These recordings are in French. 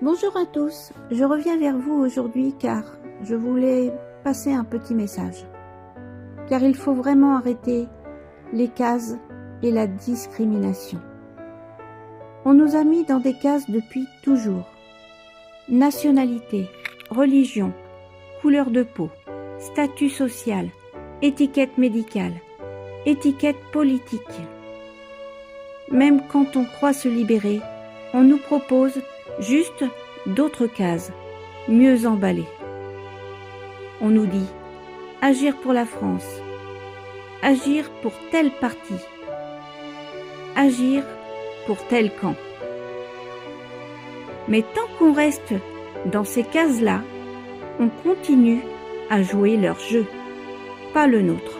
Bonjour à tous, je reviens vers vous aujourd'hui car je voulais passer un petit message. Car il faut vraiment arrêter les cases et la discrimination. On nous a mis dans des cases depuis toujours. Nationalité, religion, couleur de peau, statut social, étiquette médicale, étiquette politique. Même quand on croit se libérer, on nous propose juste d'autres cases, mieux emballées. On nous dit agir pour la France, agir pour tel parti, agir pour tel camp. Mais tant qu'on reste dans ces cases-là, on continue à jouer leur jeu, pas le nôtre.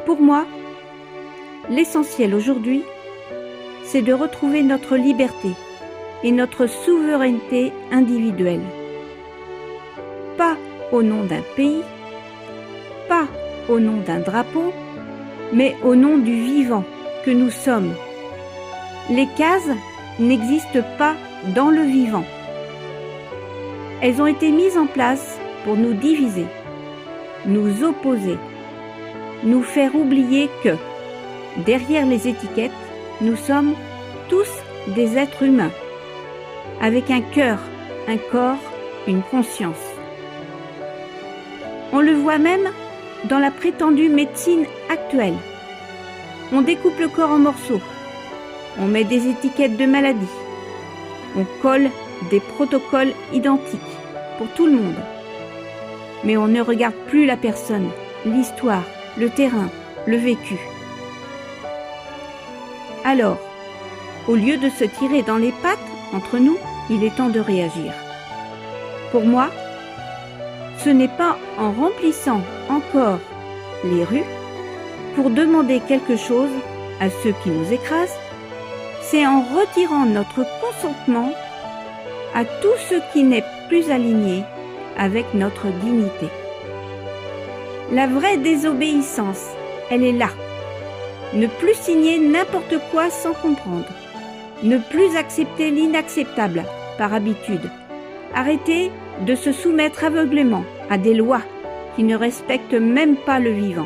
Pour moi, l'essentiel aujourd'hui, c'est de retrouver notre liberté et notre souveraineté individuelle. Pas au nom d'un pays, pas au nom d'un drapeau, mais au nom du vivant que nous sommes. Les cases n'existent pas dans le vivant. Elles ont été mises en place pour nous diviser, nous opposer, nous faire oublier que, derrière les étiquettes, nous sommes tous des êtres humains, avec un cœur, un corps, une conscience. On le voit même dans la prétendue médecine actuelle. On découpe le corps en morceaux, on met des étiquettes de maladies, on colle des protocoles identiques pour tout le monde. Mais on ne regarde plus la personne, l'histoire, le terrain, le vécu. Alors, au lieu de se tirer dans les pattes entre nous, il est temps de réagir. Pour moi, ce n'est pas en remplissant encore les rues pour demander quelque chose à ceux qui nous écrasent, c'est en retirant notre consentement à tout ce qui n'est plus aligné avec notre dignité. La vraie désobéissance, elle est là. Ne plus signer n'importe quoi sans comprendre. Ne plus accepter l'inacceptable par habitude. Arrêter de se soumettre aveuglément à des lois qui ne respectent même pas le vivant.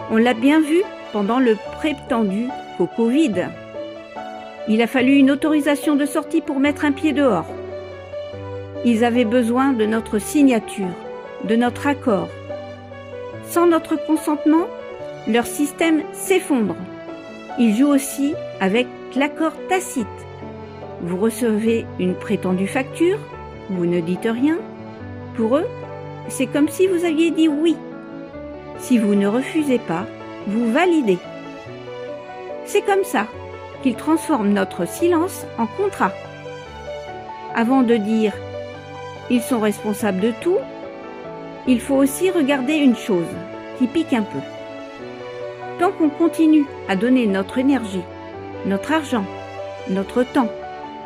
On l'a bien vu pendant le prétendu Covid. Il a fallu une autorisation de sortie pour mettre un pied dehors. Ils avaient besoin de notre signature, de notre accord. Sans notre consentement, leur système s'effondre. Ils jouent aussi avec l'accord tacite. Vous recevez une prétendue facture, vous ne dites rien. Pour eux, c'est comme si vous aviez dit oui. Si vous ne refusez pas, vous validez. C'est comme ça qu'ils transforment notre silence en contrat. Avant de dire « ils sont responsables de tout », il faut aussi regarder une chose qui pique un peu. Tant qu'on continue à donner notre énergie, notre argent, notre temps,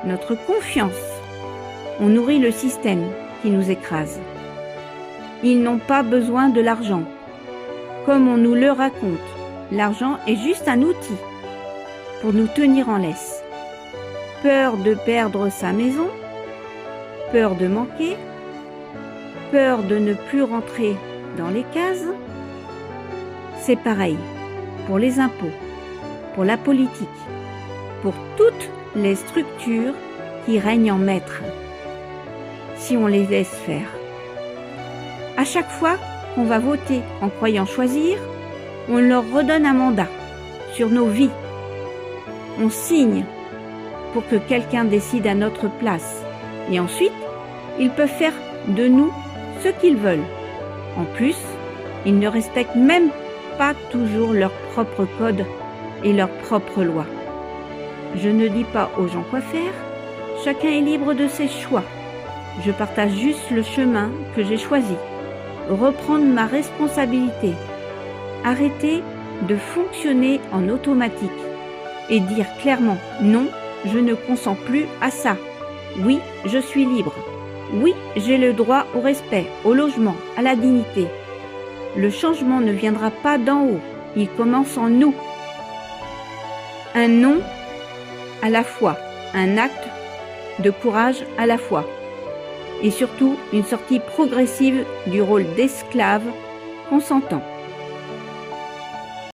notre confiance, on nourrit le système qui nous écrase. Ils n'ont pas besoin de l'argent. Comme on nous le raconte, l'argent est juste un outil pour nous tenir en laisse. Peur de perdre sa maison, peur de manquer, peur de ne plus rentrer dans les cases. C'est pareil pour les impôts, pour la politique, pour toutes les structures qui règnent en maître, si on les laisse faire. À chaque fois qu'on va voter en croyant choisir, on leur redonne un mandat sur nos vies. On signe pour que quelqu'un décide à notre place. Et ensuite, ils peuvent faire de nous ce qu'ils veulent. En plus, ils ne respectent même pas toujours leur propre code et leurs propres lois. Je ne dis pas aux gens quoi faire, chacun est libre de ses choix. Je partage juste le chemin que j'ai choisi. Reprendre ma responsabilité. Arrêter de fonctionner en automatique et dire clairement non, je ne consens plus à ça. Oui, je suis libre. Oui, j'ai le droit au respect, au logement, à la dignité. Le changement ne viendra pas d'en haut, il commence en nous. Un non, à la fois un acte de courage à la fois, et surtout une sortie progressive du rôle d'esclave consentant.